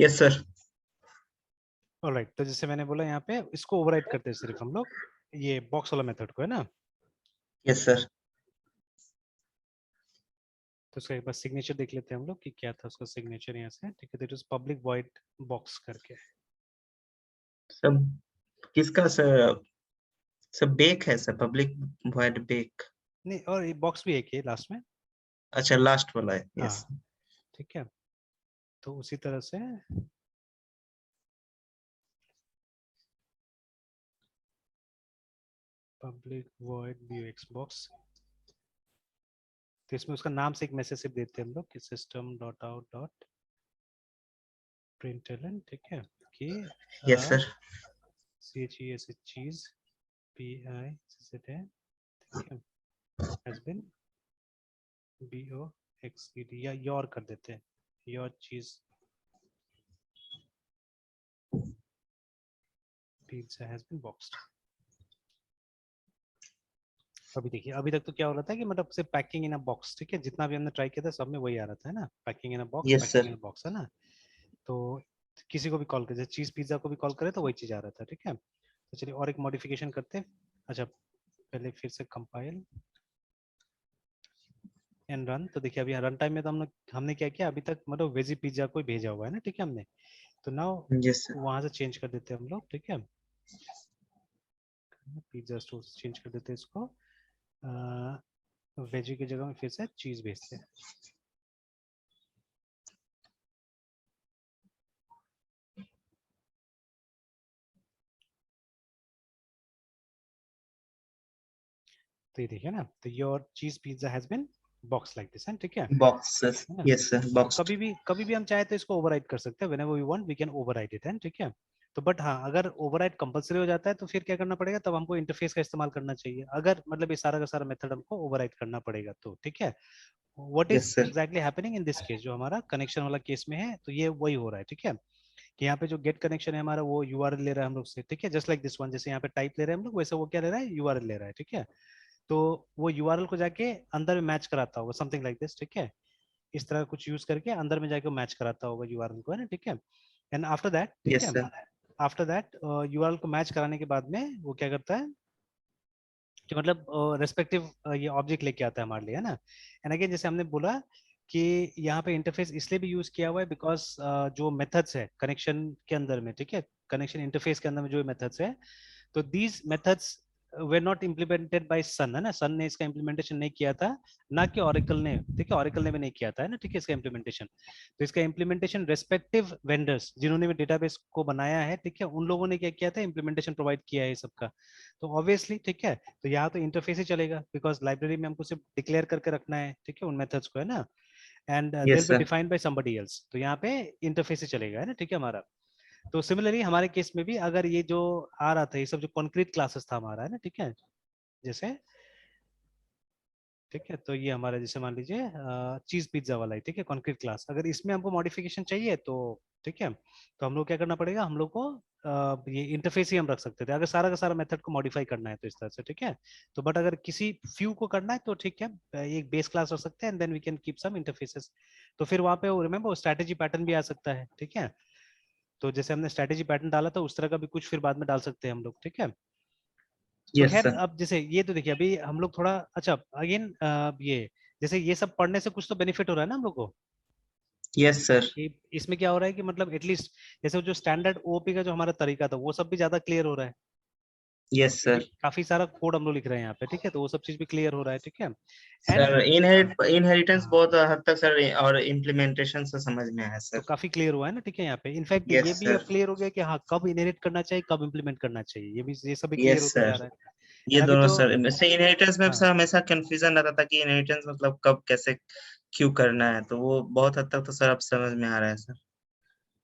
Yes sir. Alright, तो जैसे मैंने बोला यहाँ पे इसको ओवरराइड करते हैं सिर्फ हम लोग, ये बॉक्स वाला मेथड को, है ना। Yes sir. तो उसका एक बार सिग्नेचर देख लेते हैं हम लोग कि क्या था उसका सिग्नेचर यहाँ से, ठीक है। तो it is public void box करके। सब किसका सर? सब बेक है सर, पब्लिक वॉइड बेक। नहीं, और ये बॉक्स भी एक है लास्ट में। अच्छा, लास्ट वाला है। यस। हाँ, ठीक है। तो उसी तरह से पब्लिक वॉइड ब्यूएक्स बॉक्स, तो इसमें उसका नाम से एक मैसेज सिर्फ देते हैं हम लोग कि system dot out dot println, ठीक है, कि यस सर। CHES चीज PI है, ठीक है, हैज बीन BOXED, या योर कर देते हैं, your cheese pizza has been boxed. अभी देखिए, अभी तक तो क्या हो रहा था कि मतलब सिर्फ पैकिंग इन अ बॉक्स, ठीक है, जितना भी हमने ट्राई किया था सब में वही आ रहा था, है ना, packing in a box, yes packing in sir. A box, है ना। तो किसी को भी कॉल करे, जैसे चीज पिज्जा को भी कॉल करे तो वही चीज आ रहा था, ठीक है। तो चलिए और एक मॉडिफिकेशन करते हैं। अच्छा, पहले फिर से कंपाइल एंड रन। तो देखिए अभी रन टाइम में तो हमने क्या किया अभी तक, मतलब वेजी पिज्जा को ही भेजा हुआ है ना, ठीक है हमने। तो नाउ यस सर। वहां से चेंज कर देते हैं हम लोग, ठीक है, पिज्जा स्टोर से चेंज कर देते हैं इसको, वेजी की जगह में फिर से चीज भेजते हैं। तो ये देखिए ना, तो your cheese pizza has been box like this, ठीक है, बॉक्स। है ना। यस सर, तो बॉक्स्ड। कभी भी हम चाहे तो इसको ओवरराइड कर सकते हैं, whenever we want we can override it, है, ठीक है। तो बट हाँ, अगर ओवरराइड कंपलसरी हो जाता है तो फिर क्या करना पड़ेगा, तब हमको इंटरफेस का इस्तेमाल करना चाहिए, अगर मतलब ये सारा का सारा मेथड हमको ओवरराइड करना पड़ेगा तो, ठीक है। What yes is sir. Exactly happening in this case, जो हमारा कनेक्शन वाला केस में है, तो ये वही हो रहा है, ठीक है, कि यहाँ पे जो गेट कनेक्शन है हमारा वो यूआरएल ले रहा है हम लोग से, ठीक है, जस्ट लाइक दिस वन, जैसे यहाँ पे टाइप ले रहे हैं हम लोग, वैसे वो क्या ले रहा है, यूआरएल ले रहा है, ठीक है। तो वो यूआरएल को जाके अंदर में मैच कराता होगा, समथिंग लाइक दिस, ठीक है, इस तरह कुछ यूज करके अंदर में जाके मैच कराता होगा यूआरएल को, है ना, ठीक है। एंड आफ्टर दैट, ठीक यस है, सर। आफ्टर दैट यूआरएल को मैच कराने के बाद में वो क्या करता है कि मतलब रेस्पेक्टिव ये ऑब्जेक्ट लेके आता है हमारे लिए, है ना। एंड अगेन जैसे हमने बोला कि यहाँ पे इंटरफेस इसलिए भी यूज किया हुआ है बिकॉज जो मेथड्स है कनेक्शन के अंदर में, ठीक है, कनेक्शन इंटरफेस के अंदर में जो मेथड्स है, तो these methods were not implemented by Sun, है ना, सन ने इसका इम्प्लीमेंटेशन नहीं किया था, ना कि ऑरेकल ने, ठीक है, ऑरेकल ने भी नहीं किया था, है ना, ठीक है, इसका इम्प्लीमेंटेशन। तो इसका इम्प्लीमेंटेशन रेस्पेक्टिव वेंडर्स जिन्होंने भी डेटाबेस को बनाया है, ठीक है, उन लोगों ने क्या किया था, इम्प्लीमेंटेशन प्रोवाइड किया है सबका। तो ऑब्वियसली, ठीक है, तो यहाँ तो इंटरफेस ही चलेगा बिकॉज लाइब्रेरी में हमको सिर्फ डिक्लेयर करके रखना है, ठीक है, उन मेथड्स को, है ना, and they will yes be sir. Defined by somebody else, तो यहाँ पे इंटरफेस ही चलेगा, है ना, ठीक है हमारा। तो सिमिलरली हमारे केस में भी अगर ये जो आ रहा था, ये सब जो कॉन्क्रीट क्लासेस था हमारा, है ना, ठीक है, जैसे, ठीक है, तो ये हमारा जैसे मान लीजिए चीज पिज्जा वाला है, ठीक है, कॉन्क्रीट क्लास, अगर इसमें हमको मॉडिफिकेशन चाहिए तो, ठीक है, तो हम लोग क्या करना पड़ेगा, हम लोग को ये इंटरफेस ही हम रख सकते थे अगर सारा का सारा मेथड को मॉडिफाई करना है तो इस तरह से, ठीक है। तो बट अगर किसी फ्यू को करना है तो ठीक है, एक बेस क्लास रख सकते हैं and then we can keep some interfaces. तो फिर वहां पे रिमेंबर स्ट्रेटेजी पैटर्न भी आ सकता है, ठीक है। तो जैसे हमने स्ट्रेटेजी पैटर्न डाला था उस तरह का भी कुछ फिर बाद में डाल सकते हैं हम लोग, ठीक है। तो यस खैर सर। अब जैसे ये तो देखिए अभी हम लोग थोड़ा, अच्छा अगेन ये जैसे ये सब पढ़ने से कुछ तो बेनिफिट हो रहा है ना हम लोग को, यस सर। कि इसमें क्या हो रहा है कि मतलब एटलीस्ट जैसे जो स्टैंडर्ड ओपी का जो हमारा तरीका था वो सब भी ज्यादा क्लियर हो रहा है, यस क्योंकि सर। काफी सारा कोड हम लोग लिख रहे हैं यहाँ पे, ठीक है, तो वो सब चीज भी क्लियर हो रहा है, ठीक है। एंड सर इनहेरिटेंस हाँ, बहुत हद तक सर, और इम्प्लीमेंटेशन से समझ में आया तो सर। काफी क्लियर हुआ है ना, ठीक है, यहाँ पे इनफैक्ट यस ये भी अब सर। क्लियर हो गया कि हाँ कब इनहेरिट करना चाहिए कब इम्प्लीमेंट करना चाहिए, ये भी ये सब भी क्लियर यस होता जा सर। रहा है। ये एंड अभी दोनों तो सर, वैसे इनहेरिटेंस में हाँ, सर हमेशा कंफ्यूजन रहता था कि इनहेरिटेंस मतलब कब कैसे क्यों करना है, तो वो बहुत हद तक तो सर अब समझ में आ रहा है सर।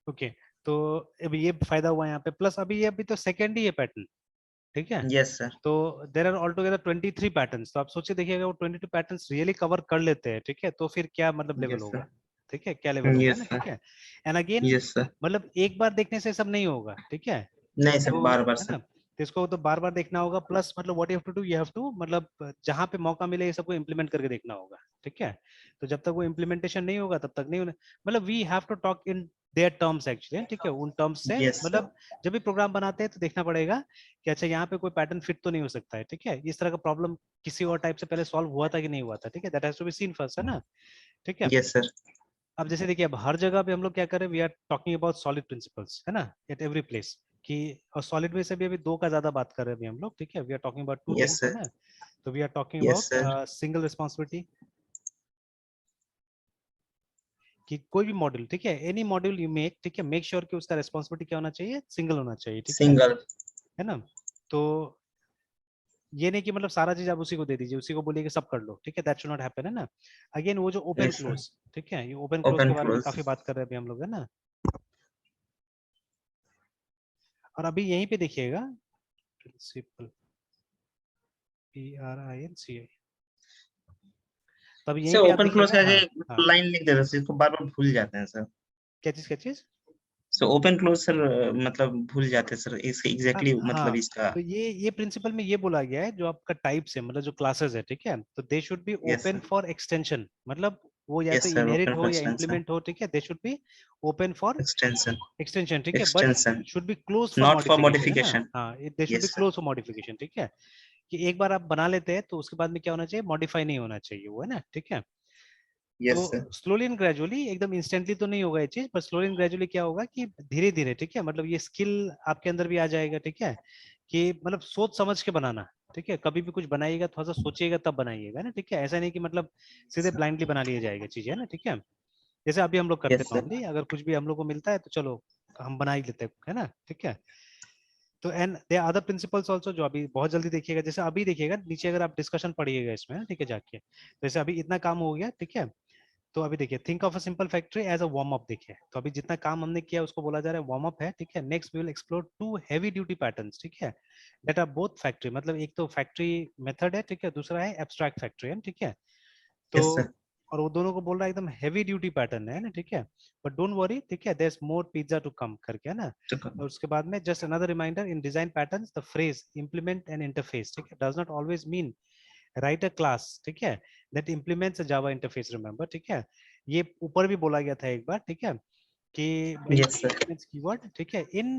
ओके, तो अभी ये फायदा हुआ यहाँ पे, प्लस अभी ये अभी तो सेकेंड ही है पैटर्न, ठीक है। Yes sir. तो there are all together 23 patterns, तो आप सोचिए देखिएगा वो 22 पैटर्न्स रियली कवर कर लेते हैं, ठीक है, तो फिर क्या मतलब लेवल यस होगा, सर। ठीक है, क्या लेवल होगा, है यस ना, सर। ठीक है। And again yes sir. मतलब एक बार देखने से सब नहीं होगा, ठीक है, नहीं सर, तो बार बार है सर। ना, तो इसको तो बार बार देखना होगा, प्लस मतलब what you have to do, you have to मतलब जहां पे मौका मिले ये सबको इम्प्लीमेंट करके देखना होगा, ठीक है। तो जब तक वो इम्प्लीमेंटेशन नहीं होगा तब तक नहीं होना, मतलब we have to talk in their terms actually, ठीक है, उन टर्म्स से यस सर। मतलब जब भी प्रोग्राम बनाते हैं तो देखना पड़ेगा कि अच्छा यहाँ पे कोई पैटर्न फिट तो नहीं हो सकता है, ठीक है, इस तरह का प्रॉब्लम किसी और टाइप से पहले सॉल्व हुआ था कि नहीं हुआ था, ठीक है, that has to be seen first, है ना, ठीक है। Yes sir. अब जैसे देखिए अब हर जगह पे हम लोग क्या कर रहे हैं, we are talking about solid principles, है ना, एट एवरी प्लेस, कि और सॉलिड में से भी अभी दो का ज्यादा बात कर रहे हैं अभी हम लोग, ठीक है, we are talking about two yes things, है सर। ना। तो we are talking yes about sir. Single responsibility, कि कोई भी मॉड्यूल, ठीक है, एनी मॉड्यूल यू मेक, ठीक है, मेक श्योर कि उसका रिस्पॉन्सिबिलिटी क्या होना चाहिए, सिंगल होना चाहिए, ठीक सिंगल। है ना। तो ये नहीं कि मतलब सारा चीज आप उसी को दे दीजिए, उसी को बोलिए कि सब कर लो, ठीक है, दैट शुड नॉट हैपन, है ना। अगेन वो जो ओपन यस सर। क्लोज, ठीक है, ये ओपन क्लोज ओपन के बारे में क्लोज। काफी बात कर रहे हैं अभी हम लोग, है ना। और अभी यहीं पे देखिएगा प्रिंसिपल, PRINCI, तो अभी यहीं सर पे आप ओपन क्लोज देखिएगा, का हाँ हाँ, लाइन लिख देते हैं, इसको बार बार भूल जाते हैं सर। क्या चीज क्या चीज। सो ओपन क्लोज सर, मतलब भूल जाते हैं सर, इसके एग्जैक्टली मतलब हाँ, इसका। तो ये प्रिंसिपल में ये बोला गया है जो आपका टाइप्स है, मतलब जो क्लासेस है, ठीक है, तो they should be yes open sir. For extension, मतलब वो या तो यस सर, इनहेरिट ओपन हो या एक्सटेंशन। इम्प्लीमेंट हो, ठीक है, they should be open for extension. Extension, ठीक है, but extension. Should be close for not for modification, है ना। मॉडिफिकेशन। हाँ, they should be yes sir. Close for modification, ठीक है, कि एक बार आप बना लेते हैं तो उसके बाद में क्या होना चाहिए, मॉडिफाई नहीं होना चाहिए वो, है ना, ठीक है। तो yes sir. Slowly and gradually, एकदम इंस्टेंटली तो नहीं होगा ये चीज, पर स्लोली एंड ग्रेजुअली क्या होगा कि धीरे धीरे, ठीक है, मतलब ये स्किल आपके अंदर भी आ जाएगा, ठीक है, कि मतलब सोच समझ के बनाना, ठीक है, कभी भी कुछ बनाइएगा थोड़ा सा सोचिएगा तब बनाइएगा ना, ठीक है, ऐसा नहीं कि मतलब सीधे ब्लाइंडली बना लिया जाएगा चीजें, है ना, ठीक है। जैसे अभी हम लोग करते यस हैं सर। नॉर्मली, अगर कुछ भी हम लोग को मिलता है तो चलो हम बना ही लेते हैं, है ना, ठीक है। तो and there other principles also जो अभी बहुत जल्दी देखिएगा, जैसे अभी देखिएगा नीचे अगर आप डिस्कशन पढ़िएगा इसमें, ठीक है, जाके, तो जैसे अभी इतना काम हो गया, ठीक है। तो अभी देखिए think of a simple factory as a warm up, देखिए तो अभी जितना काम हमने किया उसको बोला जा रहा है वार्म अप है, ठीक है। Next we will explore two heavy duty patterns, ठीक है, दैट आर बोथ फैक्ट्री, मतलब एक तो फैक्ट्री मेथड है, ठीक है, दूसरा है एब्स्ट्रैक्ट फैक्ट्री है, ठीक है। तो यस सर। और वो दोनों को बोल रहा है एकदम हैवी ड्यूटी पैटर्न है ना, ठीक है, बट डोंट वरी, ठीक है, there is more pizza to come करके, है ना। और उसके बाद में just another reminder, in design patterns the phrase implement an interface, ठीक है, does not always mean write a class, ठीक है, that implements a Java interface, remember, ठीक है। ये ऊपर भी बोला गया था एक बार, ठीक है, कि yes basically sir. implements keyword, ठीक है, in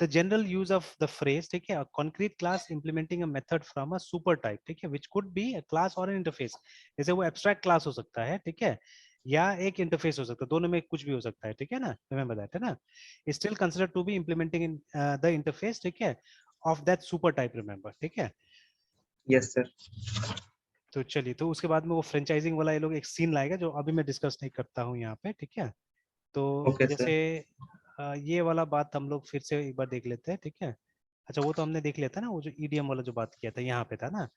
the general use of the phrase, ठीक है, a concrete class implementing a method from a super type, ठीक है, which could be a class or an interface, जैसे वो abstract class हो सकता है, ठीक है, या एक इंटरफेस हो सकता है, दोनों में कुछ भी हो सकता है, ठीक है ना, रिमेंबर दैट, है ना, still considered to be implementing in the interface, ठीक है, of that super type, remember, ठीक है। Yes sir. तो चलिए, तो उसके बाद में वो फ्रेंचाइजिंग वाला ये लोग एक सीन लाएगा जो अभी मैं डिस्कस नहीं करता हूँ यहाँ पे, ठीक है। तो ओके जैसे सर। ये वाला बात हम लोग फिर से एक बार देख लेते हैं, ठीक है। अच्छा वो तो हमने देख लिया था ना, वो जो ईडीएम वाला जो बात किया था यहाँ पे था ना,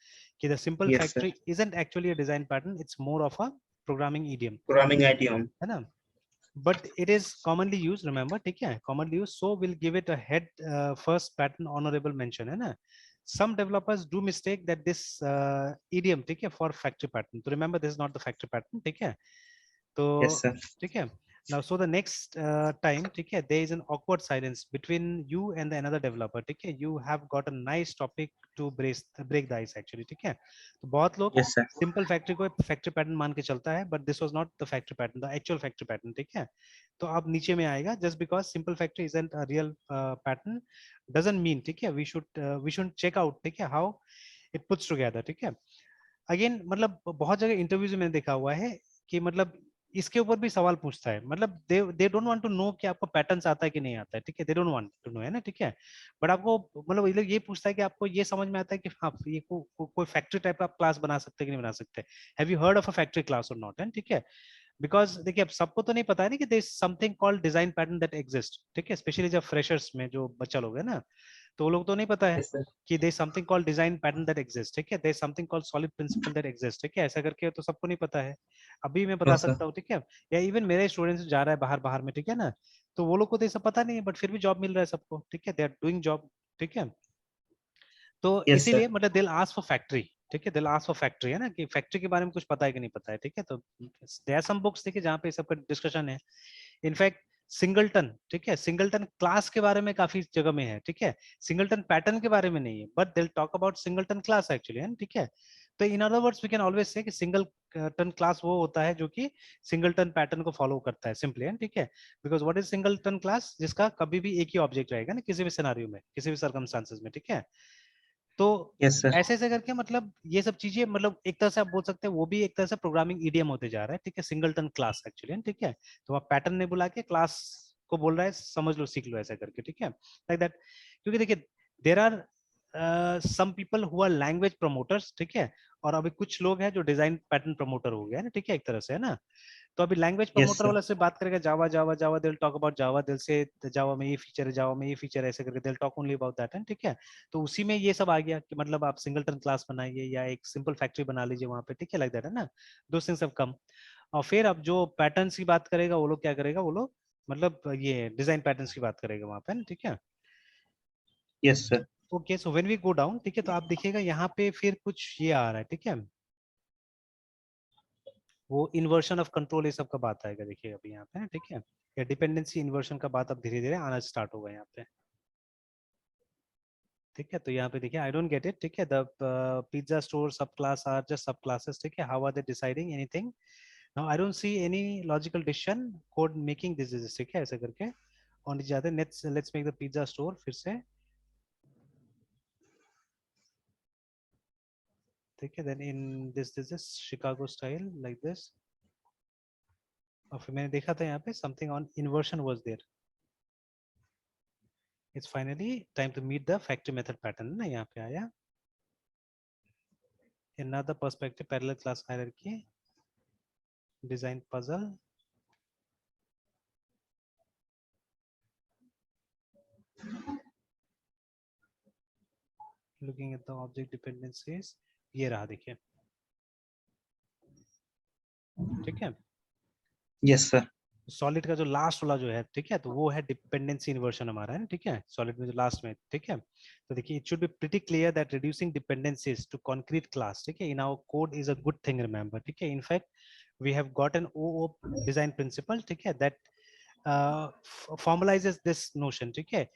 कि the simple yes sir. Factory isn't actually a design pattern, it's more of a programming EDM, programming ITM. है ना, but it is commonly use, remember, ठीक है, commonly use, so will give it a head first pattern honourable mention, है ना। some developers do mistake that this idiom, ठीक है, for factory pattern, तो remember this is not the factory pattern, ठीक है। तो यस सर। ठीक है, now so the next time, ठीक है, there is an awkward silence between you and the another developer, ठीक है, you have got a nice topic to break the ice actually, ठीक है। तो बहुत लोग यस सर। सिंपल फैक्ट्री को फैक्ट्री पैटर्न मान के चलता है, but this was not the factory pattern, the actual factory pattern, ठीक है। तो अब नीचे में आएगा, just because simple factory isn't a real pattern doesn't mean, ठीक है, वी शुड चेक आउट, ठीक है, हाउ इट पुट्स टुगेदर, ठीक है। अगेन मतलब बहुत जगह इंटरव्यूज में देखा हुआ है कि मतलब इसके ऊपर भी सवाल पूछता है, मतलब they don't want to know कि आपको पैटर्न्स आता है कि नहीं आता है, ठीक है, they don't want to know, है ना, ठीक है। बट आपको मतलब ये लोग ये पूछता है कि आपको ये समझ में आता है कि हाँ ये कोई फैक्ट्री टाइप का आप क्लास बना सकते हैं कि नहीं बना सकते, have you heard of a factory class और नॉट, है, ठीक है। बिकॉज देखिए अब सबको तो नहीं पता है ना कि there is something called design pattern that exist, ठीक है, स्पेशली जब फ्रेशर्स में जो बच्चा लोग है ना, तो वो लोग तो नहीं पता है यस सर। कि there is something called design pattern that exist, ठीक है, there is something called solid principle that exist, ठीक है, ऐसा करके तो सबको नहीं पता है। अभी मैं नो बता सर। सकता हूँ, ठीक है, या इवन मेरे स्टूडेंट्स जा रहा है बाहर बाहर में, ठीक है ना, तो वो लोग को तो ये सब पता नहीं है, बट फिर भी जॉब मिल रहा है सबको, ठीक है, दे आर डूइंग जॉब, ठीक है। तो यस इसीलिए सर। मतलब दिल आस्क फॉर फैक्ट्री, ठीक है, दिल आस्क फॉर फैक्ट्री, है ना, कि फैक्ट्री के बारे में कुछ पता है कि नहीं पता है, ठीक है। तो देयर आर सम बुक्स, देखिए, जहाँ पे सबका डिस्कशन है, इनफैक्ट सिंगलटन, ठीक है, सिंगलटन क्लास के बारे में काफी जगह में है, ठीक है, सिंगलटन पैटर्न के बारे में नहीं है, बट दिल talk about singleton class actually, है ना, ठीक है। तो in other words we can always say कि सिंगल टन क्लास वो होता है जो कि सिंगल टन पैटर्न को फॉलो करता है सिंपली है, ठीक है। Because what is singleton class, जिसका कभी भी एक ही ऑब्जेक्ट रहेगा ना किसी भी सिनेरियो में, किसी भी सर्कमस्टांसेस में, ठीक है। तो यस सर। ऐसे ऐसे करके मतलब ये सब चीजें मतलब एक तरह से आप बोल सकते हैं वो भी एक तरह से प्रोग्रामिंग ईडीएम होते जा रहा है, ठीक है, सिंगलटन क्लास एक्चुअली, ठीक है। तो आप पैटर्न नहीं बुला के क्लास को बोल रहा है समझ लो सीख लो ऐसा करके, ठीक है, लाइक दैट। क्योंकि देखिए there are some people who are language promoters, ठीक है, और अभी कुछ लोग हैं जो डिजाइन पैटर्न प्रमोटर हो गया है ना, ठीक है, एक तरह से है ना। तो अभी लैंग्वेज यस प्रमोटर सर। वाला से बात करेगा जावा जावा जावा, दिल टॉक अबाउट जावा, दिल से जावा में ये फीचर है, जावा में ये फीचर है, ऐसे करके दिल टॉक ओनली अबाउट दैट है, ठीक है। तो उसी में ये सब आ गया कि मतलब आप सिंगलटन क्लास बनाइए या एक सिंपल फैक्ट्री बना लीजिए वहां पे, ठीक है, लाइक दैट है ना। दो थिंग्स हैव कम। और फिर अब जो पैटर्न्स की बात करेगा वो लोग क्या करेगा, वो लोग मतलब ये डिजाइन पैटर्न्स की बात करेगा वहां पे ना, ठीक है। Yes sir. Okay, so when we go down, ठीक है, तो आप देखिएगा यहाँ पे फिर कुछ ये आ रहा है, ठीक है, वो इन्वर्शन ऑफ कंट्रोल ये सब का बात आएगा, देखिए अभी यहाँ पे, ठीक है, या डिपेंडेंसी इन्वर्शन का बात अब धीरे धीरे आना स्टार्ट होगा यहाँ पे, ठीक है। तो यहाँ पे देखिए आई डोंट गेट इट, ठीक है, the pizza store sub class are just sub classes, ठीक है, how are they deciding anything, now I don't see any logical decision code making this, ठीक है, ऐसे करके और नीचे जाते हैं, let's make the pizza store फिर से, ठीक है, then in this is Chicago style like this, और फिर मैंने देखा था यहाँ पे something on inversion was there, it's finally time to meet the factory method pattern ना यहाँ पे आया, another perspective parallel class hierarchy design puzzle, looking at the object dependencies, ये रहा देखिए, ठीक है। Yes sir. सॉलिड का जो लास्ट वाला जो है, ठीक है, तो वो है डिपेंडेंसी इन्वर्शन हमारा है, ठीक है, सॉलिड में जो लास्ट में, ठीक है। तो देखिए it should be pretty clear that reducing dependencies to concrete class, ठीक है, in our code is a good thing, remember, ठीक है, in fact we have got an O design principle, ठीक है, दैट formalizes this notion, ठीक है।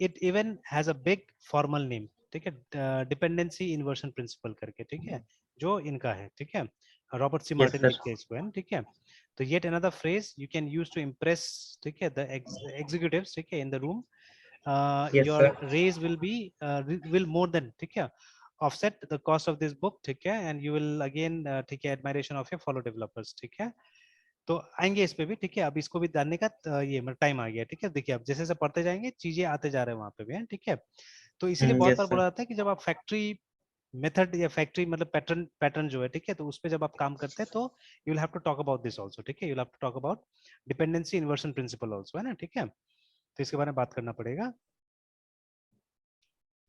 It even has a big formal name, ठीक है, डिपेंडेंसी इन्वर्शन प्रिंसिपल करके, ठीक है, जो इनका है, ठीक है, Robert C yes Martin sir. लिखते हैं इसको है ना, ठीक है। तो yet another phrase you can use to impress, ठीक है, द एग्जीक्यूटिव्स, ठीक है, in the room, yes your sir. Raise will be will more than, ठीक है, offset the cost of this book, ठीक है, and you will again, ठीक है, admiration of your fellow developers, ठीक है। तो आएंगे इस पे भी, ठीक है, अब इसको भी जानने का ये मतलब टाइम आ गया, ठीक है। देखिए अब जैसे जैसे पढ़ते जाएंगे चीजें आते जा रहे हैं वहां पे भी है, ठीक है। तो इसीलिए बहुत यस बार सर। बोला जाता है कि जब आप फैक्ट्री मेथड या फैक्ट्री मतलब पैटर्न पैटर्न जो है, ठीक है, तो उस पे जब आप काम करते हैं तो you will have to talk about this also, ठीक है, you will have to talk about dependency inversion principle also, है ना, ठीक है। तो इसके बारे में बात करना पड़ेगा।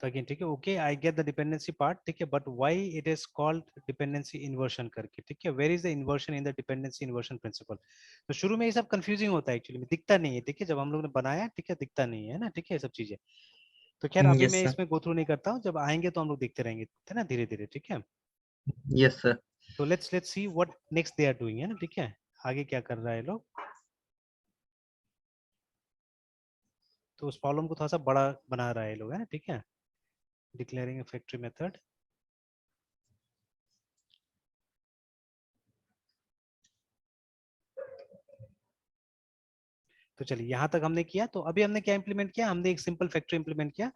तो अगेन ठीक है, okay I get the dependency part, ठीक है, but why it is called dependency inversion करके, ठीक है, where is the inversion in the dependency inversion principle. तो शुरू में ये सब कंफ्यूजिंग होता है एक्चुअली में, दिखता नहीं है, ठीक है, जब हम लोग ने बनाया, ठीक है, दिखता नहीं है ना, ठीक है, ये सब चीजें। तो खैर अभी यस मैं सर। इसमें गो थ्रू नहीं करता हूँ, जब आएंगे तो हम लोग देखते रहेंगे, है ना, धीरे धीरे, ठीक है। Yes sir. तो let's see what next they are doing, है ना, ठीक है, आगे क्या कर रहा है लोग। तो उस प्रॉब्लम को थोड़ा सा बड़ा बना रहा है लोग, है ना, ठीक है, डिक्लेयरिंग अ फैक्ट्री मेथड। तो चलिए यहाँ तक हमने किया, तो अभी हमने क्या इंप्लीमेंट किया, हमने एक सिंपल फैक्ट्री इंप्लीमेंट किया।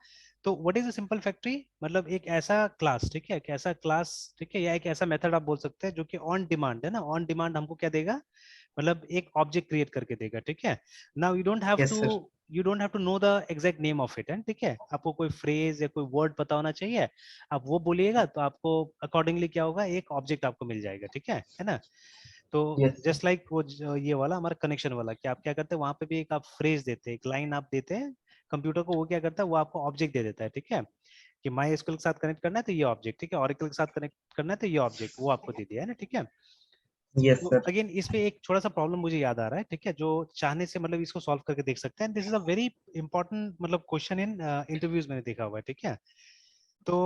तो what is a simple factory, मतलब एक ऐसा क्लास, ठीक है, एक ऐसा क्लास, ठीक है, या एक ऐसा मेथड आप बोल सकते हैं जो कि ऑन डिमांड है ना, ऑन डिमांड हमको क्या देगा, मतलब एक ऑब्जेक्ट क्रिएट करके देगा, ठीक है। Now yes sir. You don't have to know the exact name of it, ठीक है, आपको कोई फ्रेज या कोई वर्ड पता होना चाहिए, आप वो बोलिएगा तो आपको अकॉर्डिंगली क्या होगा, एक ऑब्जेक्ट आपको मिल जाएगा, ठीक है ना। तो यस सर। जस्ट लाइक वो ये वाला हमारा कनेक्शन वाला, कि आप क्या करते हैं वहां पे भी एक आप फ्रेज देते हैं, एक लाइन आप देते हैं कंप्यूटर को, वो क्या करता है, वो आपको ऑब्जेक्ट दे देता है, ठीक है, कि माई एसक्यूएल के साथ कनेक्ट करना है तो ये ऑब्जेक्ट, ठीक है, ऑरेकल के साथ कनेक्ट करना है तो ये ऑब्जेक्ट, वो आपको दे दिया है ना, ठीक है। यस तो सर। अगेन इस पे एक छोटा सा प्रॉब्लम मुझे याद आ रहा है, ठीक है, जो चाहने से मतलब इसको सॉल्व करके देख सकते हैं, this is a very important मतलब क्वेश्चन इन इंटरव्यूज मैंने देखा हुआ है, ठीक है। तो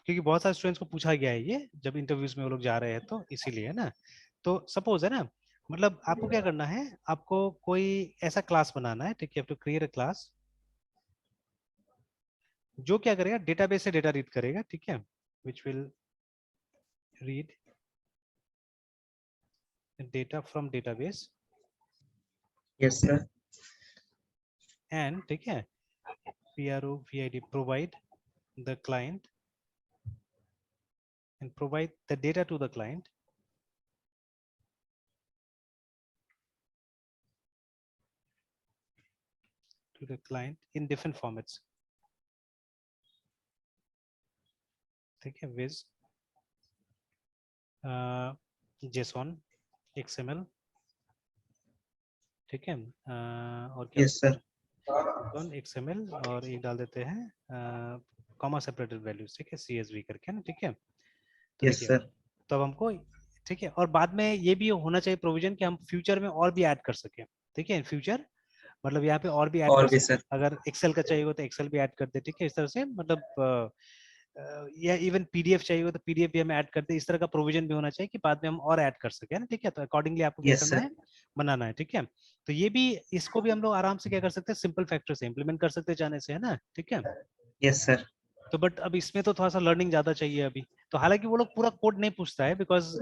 क्योंकि बहुत सारे स्टूडेंट्स को पूछा गया है ये जब इंटरव्यूज में वो लोग जा रहे हैं, तो इसीलिए है ना। तो सपोज है ना, मतलब आपको क्या करना है, आपको कोई ऐसा क्लास बनाना है, ठीक है, टू क्रिएट अ क्लास जो क्या करेगा, डेटाबेस से डेटा रीड करेगा, ठीक है, which will read data from database yes sir, and ठीक है PROVID provide the client and provide the data to the client in different formats. ठीक है विज JSON XML ठीक है और क्या yes sir, JSON XML और एक डाल देते हैं कॉमा सेपरेटेड वैल्यूज ठीक है CSV करके ना ठीक है तो yes देखिए sir, तो अब हमको ठीक है और बाद में ये भी होना चाहिए प्रोविजन कि हम फ्यूचर में और भी ऐड कर सकें ठीक है फ्यूचर मतलब यहाँ पे और भी ऐड कर और भी सकते सर, हैं अगर एक्सेल का चाहिए हो तो एक्सेल भी ऐड कर दे ठीक है इस तरह से मतलब या इवन पीडीएफ चाहिए हो तो पीडीएफ भी हम ऐड कर दे इस तरह का प्रोविजन भी होना चाहिए कि बाद में हम और ऐड कर सके ना ठीक है तो अकॉर्डिंगली आपको क्या yes करना sir, है बनाना है ठीक है तो ये भी इसको भी हम लोग आराम से क्या कर सकते हैं सिंपल फैक्टर से इम्प्लीमेंट कर सकते हैं जाने से है ना ठीक है yes sir, तो बट अब इसमें तो थोड़ा सा लर्निंग ज्यादा चाहिए अभी तो हालांकि वो लोग पूरा कोड नहीं पूछता है बिकॉज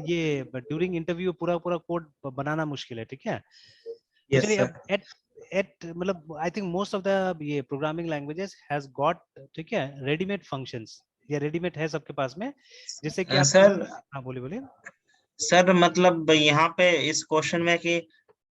ये ड्यूरिंग इंटरव्यू पूरा पूरा कोड बनाना मुश्किल है ठीक है तो yes चलिए sir, अब एट मतलब I think most of the ये प्रोग्रामिंग लैंग्वेजेस हैज गॉट ठीक है रेडीमेड फंक्शंस या रेडीमेड है सबके पास में जिससे कि आप सर हाँ बोलिए बोलिए सर मतलब यहाँ पे इस क्वेश्चन में कि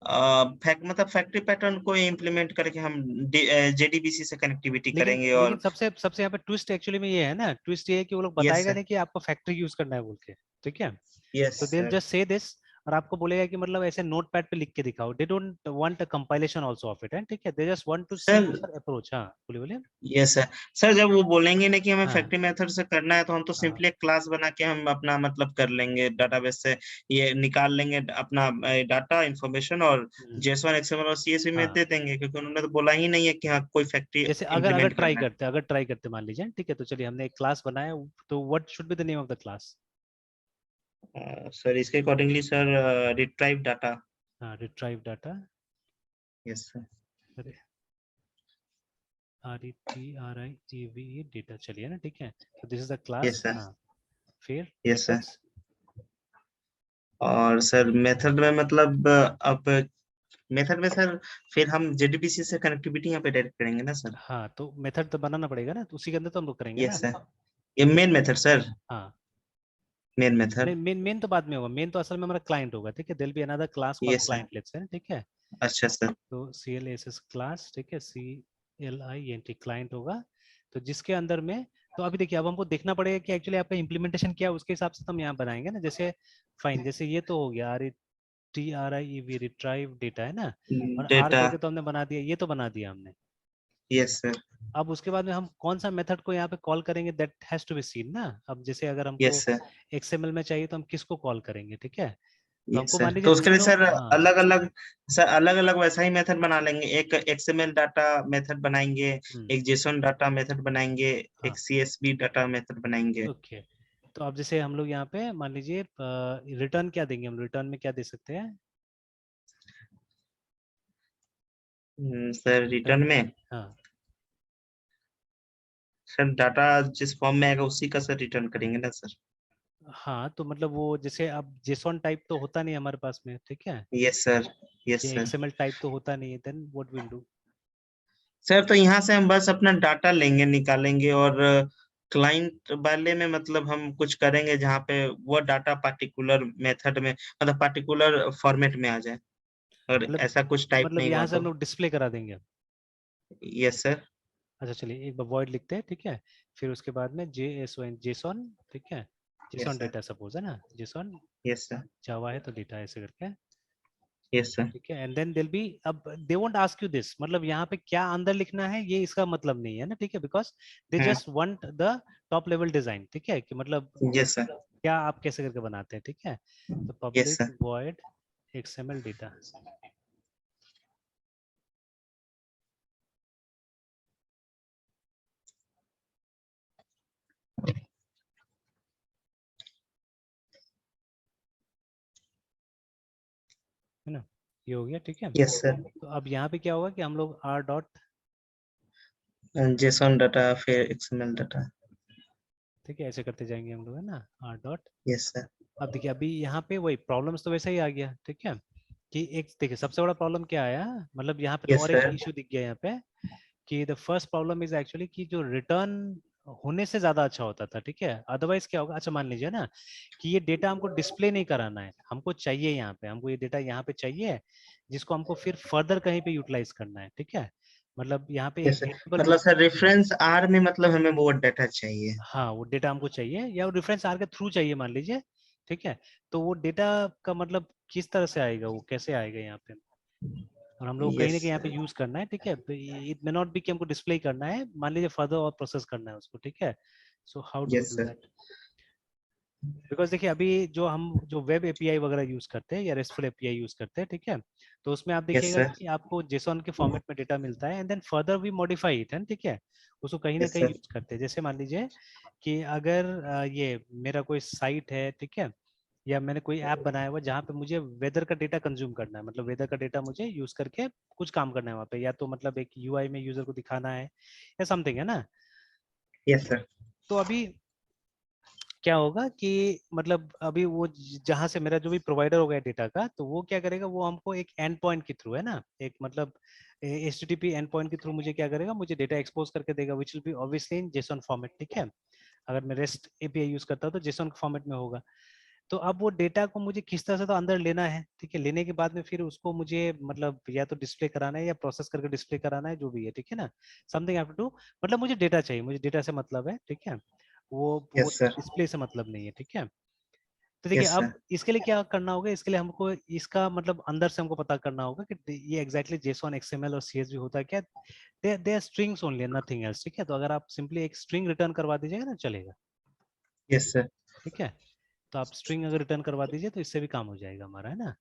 मतलब फैक्ट्री पैटर्न को इम्प्लीमेंट करके हम जेडीबीसी से कनेक्टिविटी लेकिन करेंगे लेकिन और सबसे सबसे यहाँ पे ट्विस्ट एक्चुअली में ये है ना ट्विस्ट ये है कि वो लोग यस बताएगा सर, नहीं कि आपको फैक्ट्री यूज करना है बोल के ठीक है यस तो दे सर, जस्ट से दिस और आपको बोलेगा कि मतलब ऐसे नोट पैड पे लिख के दिखाओ they don't want a compilation also of it है ठीक है they just want to see sir, your approach हाँ बोलिए बोलिए यस सर। सर जब वो बोलेंगे ना कि हमें हाँ फैक्ट्री मेथड से करना है तो हम तो हाँ सिंपली एक क्लास बना के हम अपना मतलब कर लेंगे डेटाबेस से ये निकाल लेंगे अपना डाटा इंफॉर्मेशन और हम्म, जेएसवन एक्सएमएल और सीएसवी में हाँ दे देंगे क्योंकि उन्होंने तो बोला ही नहीं है कि हाँ कोई फैक्ट्री जैसे अगर इम्प्लीमेंट करना है। अगर ट्राई करते मान लीजिए ठीक है तो चलिए हमने एक क्लास बनाया तो what should be the name of the class sir इसके अकॉर्डिंगली सर रिट्राइव डाटा। हाँ retrieve data yes sir, RETRIEVE data चलिए ना ठीक है तो this is the yes class sir, हाँ फिर यस सर। मेथड्स और सर मेथड में मतलब अब मेथड में सर फिर हम जेडीबीसी से कनेक्टिविटी यहाँ पे डायरेक्ट करेंगे ना सर। हाँ तो मेथड तो बनाना पड़ेगा ना तो उसी के अंदर तो हम लोग करेंगे यस ना सर, ये मेन मेथड सर, हाँ मेन मेथड। नहीं मेन मेन तो बाद में होगा मेन तो असल में हमारा क्लाइंट होगा ठीक है there be another class called yes sir, client let's say ठीक है अच्छा सर, तो CLSS क्लास ठीक है CLINT क्लाइंट होगा तो जिसके अंदर में तो अभी देखिए अब हमको देखना पड़ेगा कि एक्चुअली आपका इम्प्लीमेंटेशन क्या है उसके हिसाब से तो हम यहाँ बनाएंगे ना जैसे फाइन जैसे ये तो हो गया RETRIEV रिट्राइव डेटा है ना और आर डेटा। करके तो हमने बना दिया ये तो बना दिया हमने यस सर, अब उसके बाद में हम कौन सा मेथड को यहाँ पे कॉल करेंगे that has to be seen ना अब जैसे अगर हमको यस सर, XML में चाहिए तो हम किसको कॉल करेंगे ठीक है तो यस हमको मान सर। लीजिए तो उसके लिए तीनों सर हाँ अलग अलग, सर अलग अलग वैसा ही मेथड बना लेंगे। एक एक्सएमएल डाटा मेथड बनाएंगे, हम्म, एक जेसोन डाटा मेथड बनाएंगे, हाँ एक सीएसवी डाटा मेथड बनाएंगे। ओके तो अब जैसे हम लोग यहाँ पे मान लीजिए रिटर्न क्या देंगे हम रिटर्न में क्या दे सकते हैं सर रिटर्न रिटर्न में में हाँ सर डाटा जिस फॉर्म में आएगा उसी का सर रिटर्न करेंगे ना सर। हाँ तो मतलब वो जैसे अब जेसॉन टाइप तो होता नहीं हमारे पास में ठीक है यस सर, यस ये सर। XML टाइप तो होता नहीं है then what will do sir तो यहाँ से हम बस अपना डाटा लेंगे निकालेंगे और क्लाइंट वाले में मतलब हम कुछ करेंगे जहाँ पे वो डाटा पार्टिकुलर मेथड में मतलब पार्टिकुलर फॉर्मेट में आ जाए। अगर ऐसा कुछ टाइप मतलब नहीं हुआ यहाँ से हम तो। लोग डिस्प्ले करा देंगे यस सर, अच्छा चलिए एक बार वॉइड लिखते हैं ठीक है फिर उसके बाद में JSON जेसॉन ठीक है yes JSON sir, data suppose है ना जेसॉन यस सर, जावा है तो डेटा ऐसे करके यस सर। ठीक है एंड देन दिल बी अब they won't ask you this मतलब यहाँ पे क्या अंदर लिखना है ये इसका मतलब नहीं है ना ठीक है because they hmm, just want the top level design ठीक है कि मतलब यस सर, क्या आप कैसे करके बनाते हैं ठीक है तो yes public sir. Void XML data है ना ये हो गया ठीक है यस सर, तो अब यहाँ पे क्या होगा कि हम लोग R डॉट जेसॉन डाटा फिर एक्सएमएल डाटा। ठीक है, ऐसे करते जाएंगे हम लोग, है ना, आर डॉट। Yes sir. अब देखिए अभी यहाँ पे वही प्रॉब्लम्स तो वैसा ही आ गया, ठीक है, कि एक देखिए सबसे बड़ा प्रॉब्लम क्या आया, मतलब यहाँ पे तो यस और एक सर। इशू दिख गया यहाँ पे, कि the first problem is actually कि जो रिटर्न होने से ज्यादा अच्छा होता था, ठीक है, अदरवाइज क्या होगा, अच्छा मान लीजिए ना कि ये डेटा हमको डिस्प्ले नहीं कराना है, हमको चाहिए यहाँ पे, हमको ये डेटा यहाँ पे चाहिए, जिसको हमको फिर फर्दर कहीं पे यूटिलाइज करना है, ठीक है, मतलब यहाँ पे यस एक सर। वेरिएबल। मतलब सर रेफरेंस आर में मतलब हमें वो डाटा चाहिए। हाँ वो डेटा हमको चाहिए या वो रेफरेंस आर के थ्रू चाहिए मान लीजिए, ठीक है, तो वो डेटा का मतलब किस तरह से आएगा, वो कैसे आएगा यहाँ पे, और हम लोग को कहीं यस ना कहीं यहाँ पे सर। यूज करना है, ठीक है, इट मे नॉट बी कि हमको डिस्प्ले करना है, मान लीजिए फर्दर और प्रोसेस करना है उसको, ठीक है, so how do we yes do sir. That, because देखिए अभी जो हम जो वेब एपीआई वगैरह यूज करते हैं या रेस्टफुल एपीआई यूज करते हैं, ठीक है, तो उसमें आप यस देखिएगा सर। कि आपको जेसॉन के फॉर्मेट में डेटा मिलता है and then further we modify it, है ठीक है, उसको कहीं ना यस कहीं सर। यूज करते हैं, जैसे मान लीजिए कि अगर ये मेरा कोई साइट है, ठीक है, या मैंने कोई ऐप बनाया हुआ जहाँ पे मुझे वेदर का डेटा कंज्यूम करना है, मतलब वेदर का डेटा मुझे यूज करके कुछ काम करना है वहाँ पे, या तो मतलब एक यूआई में यूजर को दिखाना है या समथिंग, है ना, यस सर। तो अभी क्या होगा कि मतलब अभी वो जहां से मेरा जो भी प्रोवाइडर होगा डेटा का, तो वो क्या करेगा, वो हमको एक एंड पॉइंट के थ्रू, है ना, एक मतलब HTTP एंड पॉइंट के थ्रू मुझे क्या करेगा, मुझे डेटा एक्सपोज करके देगा, which will be obviously in JSON format, ठीक है, अगर मैं रेस्ट एपीआई यूज करता हूँ तो जेसॉन फॉर्मेट में होगा, तो अब वो डेटा को मुझे किस तरह से तो अंदर लेना है, ठीक है, लेने के बाद में फिर उसको मुझे मतलब या तो डिस्प्ले कराना है या प्रोसेस करके डिस्प्ले कराना है, जो भी है, ठीक है ना, समथिंग हैव टू डू, मतलब मुझे डेटा चाहिए, मुझे डेटा से मतलब है, ठीक है, वो यस सर। डिस्प्ले से मतलब नहीं है, ठीक है, तो देखिए यस अब सर। इसके लिए क्या करना होगा, इसके लिए हमको इसका मतलब अंदर से हमको पता करना होगा कि ये एग्जैक्टली जेसॉन एक्सएमएल और सीएसवी होता है क्या, they are strings only, nothing else, ठीक है, तो अगर आप सिंपली एक स्ट्रिंग रिटर्न करवा दीजिएगा ना चलेगा, यस सर। ठीक है, तो आप स्ट्रिंग अगर रिटर्न करवा दीजिए तो इससे भी काम हो जाएगा हमारा, है ना,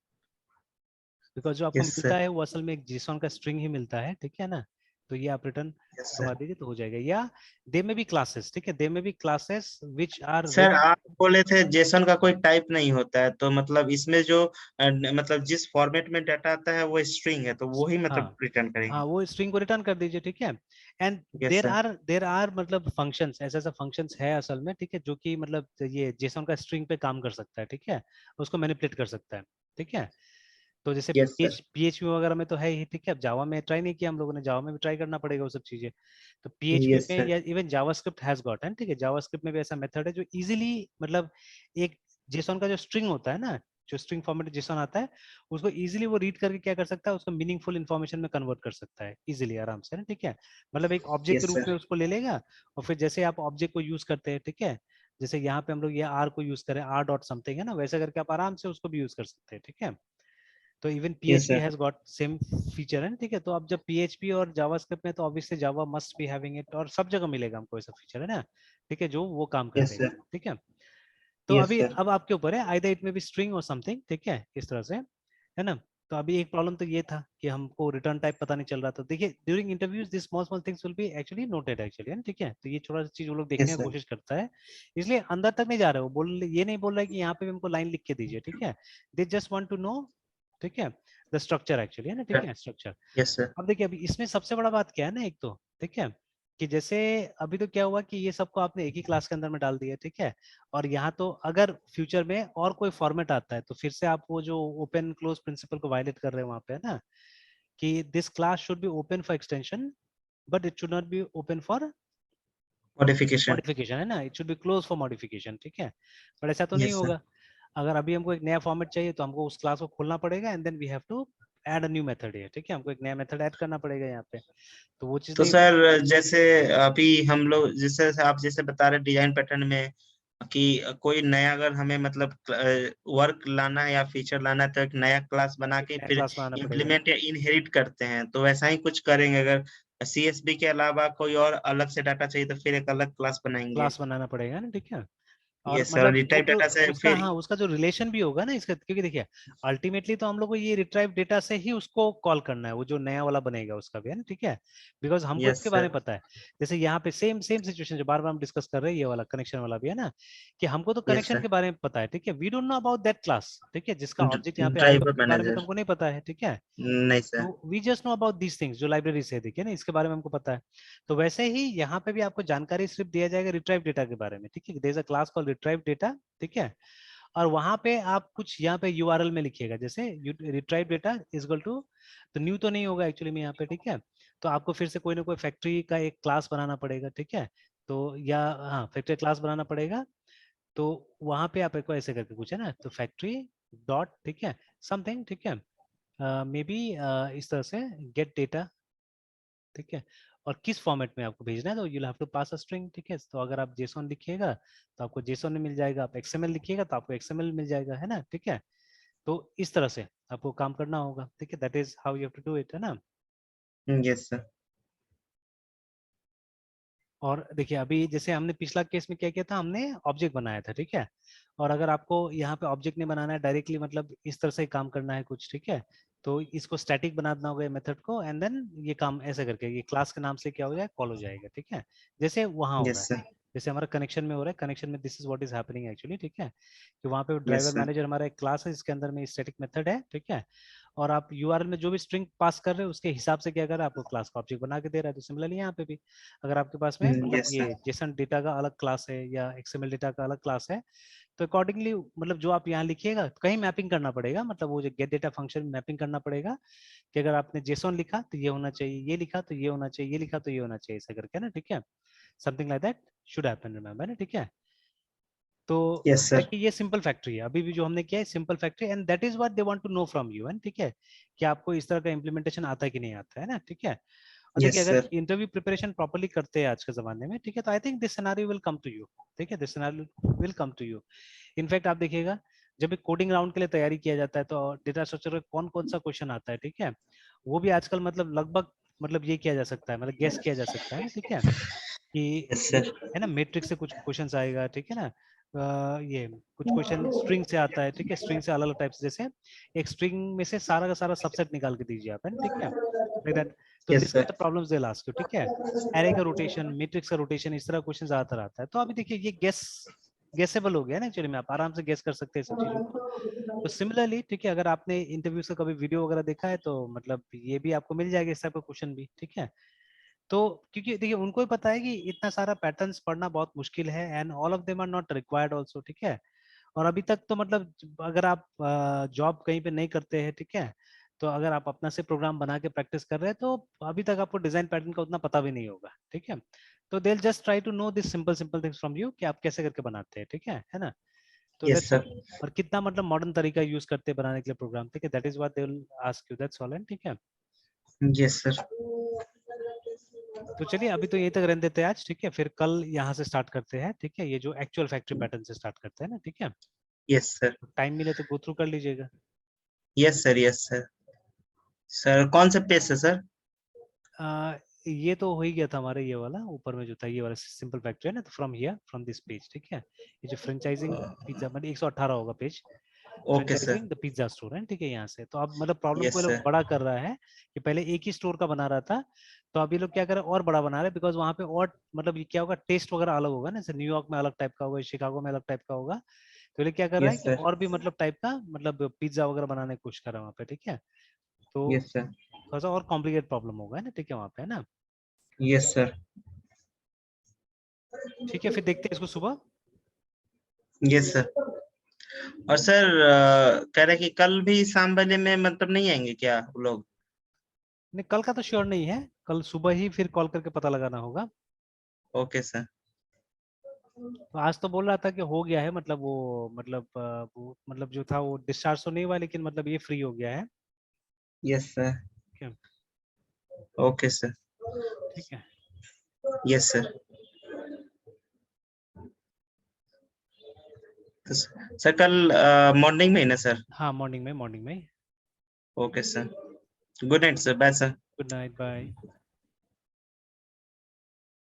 बिकॉज जो आपको यस मिलता सर। है वो असल में एक जेसॉन का स्ट्रिंग ही मिलता है, ठीक है ना, तो ये आप रिटर्न यस करवा सर। दीजिए तो हो जाएगा, या दे में भी क्लासेस, ठीक है, दे में भी classes which are sir very, आप बोले थे जेसन का कोई टाइप नहीं होता है, तो मतलब इसमें जो मतलब जिस फॉर्मेट में डाटा आता है वो स्ट्रिंग है, तो वो ही मतलब हाँ रिटर्न हाँ करेंगे। वो स्ट्रिंग को रिटर्न कर दीजिए, ठीक है, and yes there sir. Are there are मतलब फंक्शंस, ऐसा ऐसा फंक्शंस है असल में, ठीक है, जो कि मतलब ये जेसॉन का स्ट्रिंग पे काम कर सकता है, ठीक है, उसको मैनिपुलेट कर सकता है, ठीक है, तो जैसे यस सर। पीएचपी वगैरह में तो है ही, ठीक है, अब जावा में ट्राई नहीं किया हम लोगों ने, जावा में भी ट्राई करना पड़ेगा वो सब चीजें, तो पीएचपी यस में सर। या इवन जावास्क्रिप्ट हैज गॉट है, ठीक है, जावास्क्रिप्ट में भी ऐसा मेथड है जो इजीली मतलब एक जेसॉन का जो स्ट्रिंग होता है ना, जो स्ट्रिंग फॉर्मेट जेसॉन आता है, उसको इजीली वो रीड करके क्या कर सकता है, उसको मीनिंगफुल इन्फॉर्मेशन में कन्वर्ट कर सकता है इजीली, आराम से ना, ठीक है, मतलब एक ऑब्जेक्ट के यस रूप सर। में उसको ले लेगा, और फिर जैसे आप ऑब्जेक्ट को यूज करते हैं, ठीक है, जैसे यहाँ पे हम लोग ये आर को यूज करें, आर डॉट समथिंग, है ना, वैसे करके आप आराम से उसको भी यूज कर सकते हैं, ठीक है, तो even yes PHP sir. Has got same feature है, ठीक है, तो अब जब PHP और जावास्क्रिप्ट में तो obviously Java must be having it, और सब जगह मिलेगा हमको ऐसा फीचर, है ना, ठीक है, जो वो काम कर यस देगा, सर। ठीक है, तो यस अभी सर। अब आपके ऊपर है, आइदर इट में बी स्ट्रिंग और समथिंग, ठीक है, इस तरह से, है ना, तो अभी एक प्रॉब्लम तो ये था कि हमको रिटर्न टाइप पता नहीं चल रहा था, देखिए during interviews this small small things will be actually noted actually, है ना, ठीक है, तो ये छोटा सा चीज वो लोग देखने यस की सर। कोशिश करता है, इसलिए अंदर तक नहीं जा रहे, वो ये नहीं बोल रहा है कि यहाँ पे भी हमको लाइन लिख के दीजिए, ठीक है, they just want to know, ठीक है, द स्ट्रक्चर एक्चुअली, है ना, ठीक है, स्ट्रक्चर, यस सर। अब देखिए अभी इसमें सबसे बड़ा बात क्या है ना, एक तो ठीक है, कि जैसे अभी तो क्या हुआ कि ये सबको आपने एक ही क्लास के अंदर में डाल दिया, ठीक है, और यहाँ तो अगर फ्यूचर में और कोई फॉर्मेट आता है तो फिर से आप वो जो ओपन क्लोज प्रिंसिपल को वायलेट कर रहे हैं वहां पे, है ना, कि this class should be open for extension but it should not be open for modification. Modification, है ना, it should be close for modification, ठीक है, पर ऐसा तो नहीं यस सर। होगा, अगर अभी हमको एक नया फॉर्मेट चाहिए तो हमको उस क्लास को खोलना पड़ेगा and then we have to add a new method है, ठीक है, हमको एक नया मेथड ऐड करना पड़ेगा यहाँ पे, तो वो चीज तो नहीं, सर जैसे अभी हम लोग जैसे आप जैसे बता रहे डिजाइन पैटर्न में कि कोई नया अगर हमें मतलब वर्क लाना है या फीचर लाना है तो एक नया क्लास बना एक के नया फिर क्लास बनाना पड़ेगा, इम्प्लीमेंट या इनहेरिट करते हैं, तो वैसा ही कुछ करेंगे। अगर सीएसबी के अलावा कोई और अलग से डाटा चाहिए तो फिर एक अलग क्लास बनाएंगे। क्लास बनाना पड़ेगा ना, ठीक है, और यस सर, मतलब वो रिट्राइव जो डाटा से उसका, फिर हाँ, उसका जो रिलेशन भी होगा ना इसका, क्योंकि देखिए अल्टीमेटली तो हम लोग को ये रिट्राइव डेटा से ही उसको कॉल करना है, वो जो नया वाला बनेगा उसका भी, है ना, ठीक है, बिकॉज हमको यस इसके बारे सर, में पता है। जैसे यहाँ पे सेम सेम सिचुएशन जो बार बार हम डिस्कस कर रहे हैं, ये वाला कनेक्शन वाला भी है ना, कि हमको तो यस कनेक्शन सर, के बारे में पता है, ठीक है, we don't know about that class, ठीक है, जिसका ऑब्जेक्ट यहाँ पे आएगा ड्राइवर उसके बारे में तो मैनेजर, हमको नहीं पता है, ठीक है। नहीं सर। तो we just know about these things जो लाइब्रेरी से, देखिए ना, इसके बारे में हमको पता है। तो वैसे ही यहाँ पे भी आपको जानकारी सिर्फ दिया जाएगा रिट्राइव डेटा के बारे में, ठीक है, there is a class called retrieve data, ठीक है। और वहां पे आप कुछ यहाँ पे यूआरएल में लिखिएगा, जैसे retrieve data is equal to, तो न्यू तो नहीं होगा एक्चुअली में यहाँ पे, ठीक है, तो आपको फिर से कोई ना कोई फैक्ट्री का एक क्लास बनाना पड़ेगा, ठीक है, तो या हाँ फैक्ट्री क्लास बनाना पड़ेगा। तो वहां पे आप को ऐसे करके कुछ है ना, तो फैक्ट्री डॉट, ठीक है, समथिंग, ठीक है, मे बी इस तरह से गेट डेटा, ठीक है, और किस फॉर्मेट में आपको भेजना है, तो you'll have to pass a string, ठीक है, तो अगर आप जेसोन लिखिएगा तो आपको जेसोन में मिल जाएगा, आप एक्सएमएल लिखिएगा तो आपको एक्सएमएल मिल जाएगा, है ना, ठीक है। तो इस तरह से आपको काम करना होगा, ठीक है, that is how you have to do it, है ना। यस सर, और देखिए अभी जैसे हमने पिछला केस में क्या किया था, हमने ऑब्जेक्ट बनाया था, ठीक है, और अगर आपको यहाँ पे ऑब्जेक्ट नहीं बनाना है डायरेक्टली, मतलब इस तरह से ही काम करना है कुछ, ठीक है, तो इसको स्टैटिक बना देना होगा मेथड को, एंड देन ये काम ऐसे करके ये क्लास के नाम से क्या हो जाए, कॉल हो जाएगा, ठीक है, जैसे वहां हो रहा यस है, सर, जैसे हमारा कनेक्शन में हो रहा है, कनेक्शन में this is what is happening actually, ठीक है, कि वहाँ पे यस ड्राइवर सर, मैनेजर हमारा एक क्लास है जिसके अंदर में स्टैटिक मेथड है, ठीक है, और आप यूआरएल में जो भी स्ट्रिंग पास कर रहे हो उसके हिसाब से क्या कर रहा है, आपको क्लास का ऑब्जेक्ट बना के दे रहा है। तो सिमिलरली यहाँ पे भी अगर आपके पास में मतलब यस ये सर, जेसन डेटा का अलग क्लास है या एक्सएमएल डेटा का अलग क्लास है, तो अकॉर्डिंगली मतलब जो आप यहाँ लिखिएगा कहीं मैपिंग करना पड़ेगा, मतलब वो जो गेट डेटा फंक्शन मैपिंग करना पड़ेगा, कि अगर आपने जेसोन लिखा तो ये होना चाहिए, ये लिखा तो ये होना चाहिए, ये लिखा तो ये होना चाहिए, ऐसा करके ना, ठीक है, something like that should happen, remember ना, ठीक है। तो यस सर, देखिए ये सिंपल फैक्ट्री है, अभी भी जो हमने किया है simple factory, and that is what they want to know from you, and ठीक है, कि आपको इस तरह का इम्प्लीमेंटेशन आता है कि नहीं आता है ना, ठीक है। और देखिए यस अगर सर, इंटरव्यू प्रिपरेशन प्रॉपर्ली करते हैं आज के जमाने में, ठीक है, तो I think this scenario will come to you, ठीक है, this scenario will come to you. In fact आप देखिएगा जब भी कोडिंग राउंड के लिए तैयारी किया जाता है तो डेटा स्ट्रक्चर में कौन कौन सा क्वेश्चन आता है, ठीक है, वो भी आजकल मतलब लगभग मतलब ये किया जा सकता है, मतलब गेस किया जा सकता है ना, ठीक है, कि यस सर, है ना मैट्रिक्स से कुछ क्वेश्चन आएगा, ठीक है ना, ये कुछ क्वेश्चन स्ट्रिंग से आता है, ठीक है, स्ट्रिंग से अलग अलग टाइप्स, जैसे एक स्ट्रिंग में से सारा का सारा सबसेट निकाल के दीजिए आप, है ना, ठीक है, लाइक दैट। तो yes this sir, kind of problems they last you, ठीक है, एरे का रोटेशन, मैट्रिक्स का रोटेशन, इस तरह क्वेश्चन ज्यादातर आता है। तो अभी देखिए ये गेसेबल हो गया ना एक्चुअली में, आप आराम से गेस कर सकते हैं सब चीजों को। तो सिमिलरली ठीक है, अगर आपने इंटरव्यूज का कभी वीडियो वगैरह देखा है तो मतलब ये भी आपको मिल जाएगा इस टाइप का क्वेश्चन भी, ठीक है। तो क्योंकि देखिए उनको भी पता है कि इतना सारा पैटर्न्स पढ़ना बहुत मुश्किल है, and all of them are not required also, ठीक है। और अभी तक तो मतलब अगर आप जॉब कहीं पे नहीं करते हैं, ठीक है, तो अगर आप अपना से प्रोग्राम बना के प्रैक्टिस कर रहे हैं तो अभी तक आपको डिजाइन पैटर्न का उतना पता भी नहीं होगा, ठीक है। तो they just try to know this simple simple things from you कि आप कैसे करके बनाते हैं, ठीक है ना। तो यस दैट्स ऑल। सर, और कितना मतलब मॉडर्न तरीका यूज करते हैं बनाने के लिए प्रोग्राम, ठीक है, that is what they will ask you, that's all, and ठीक है। यस सर, तो चलिए अभी तो यहीं तक रहने देते हैं आज, ठीक है, फिर कल यहाँ से स्टार्ट करते हैं, ठीक है, ये जो एक्चुअल फैक्ट्री पैटर्न से स्टार्ट करते हैं ना, ठीक है। यस सर, टाइम मिले तो गो थ्रू कर लीजिएगा। Yes sir, yes sir. Sir कौन सा पेज है सर? ये तो हो ही गया था हमारे, ये वाला ऊपर में जो था ये वाला सिंपल फैक्ट्री है ना, तो from here from this page, ठीक है, ये जो फ्रेंचाइजिंग पिज्जा मतलब 118 होगा page, okay sir, franchising the pizza store है, ठीक है, यहाँ से। तो अब मतलब प्रॉब्लम को यस ये लोग सर, बड़ा कर रहा है कि पहले एक ही स्टोर का बना रहा था, तो अभी लोग क्या कर रहे हैं और बड़ा बना रहे हैं, बिकॉज वहाँ पे और मतलब ये क्या होगा, टेस्ट वगैरह अलग होगा ना, जैसे न्यूयॉर्क में अलग टाइप का होगा, शिकागो में अलग टाइप का होगा, तो ये क्या कर रहा है यस कि सर, और भी मतलब टाइप का मतलब पिज्जा वगैरह बनाने की कोशिश कर रहा है वहाँ पे, ठीक है। तो यस सर, थोड़ा सा और कॉम्प्लिकेट प्रॉब्लम होगा, है ना, ठीक है, वहाँ पे, है ना। यस सर, ठीक है, फिर देखते हैं इसको सुबह। Yes sir. और सर कह रहे कि कल भी शाम वाले में मतलब नहीं आएंगे क्या वो लोग? नहीं कल का तो श्योर नहीं है, कल सुबह ही फिर कॉल करके पता लगाना होगा। ओके सर, तो आज तो बोल रहा था कि हो गया है, मतलब वो मतलब जो था वो डिस्चार्ज तो नहीं हुआ, लेकिन मतलब ये फ्री हो गया है, यस सर, ठीक है। ओके सर, ठीक है। Yes sir. तो सर कल मॉर्निंग में ही ना सर? हाँ मॉर्निंग में, मॉर्निंग में। Okay sir, good night sir, bye sir. Good night, bye.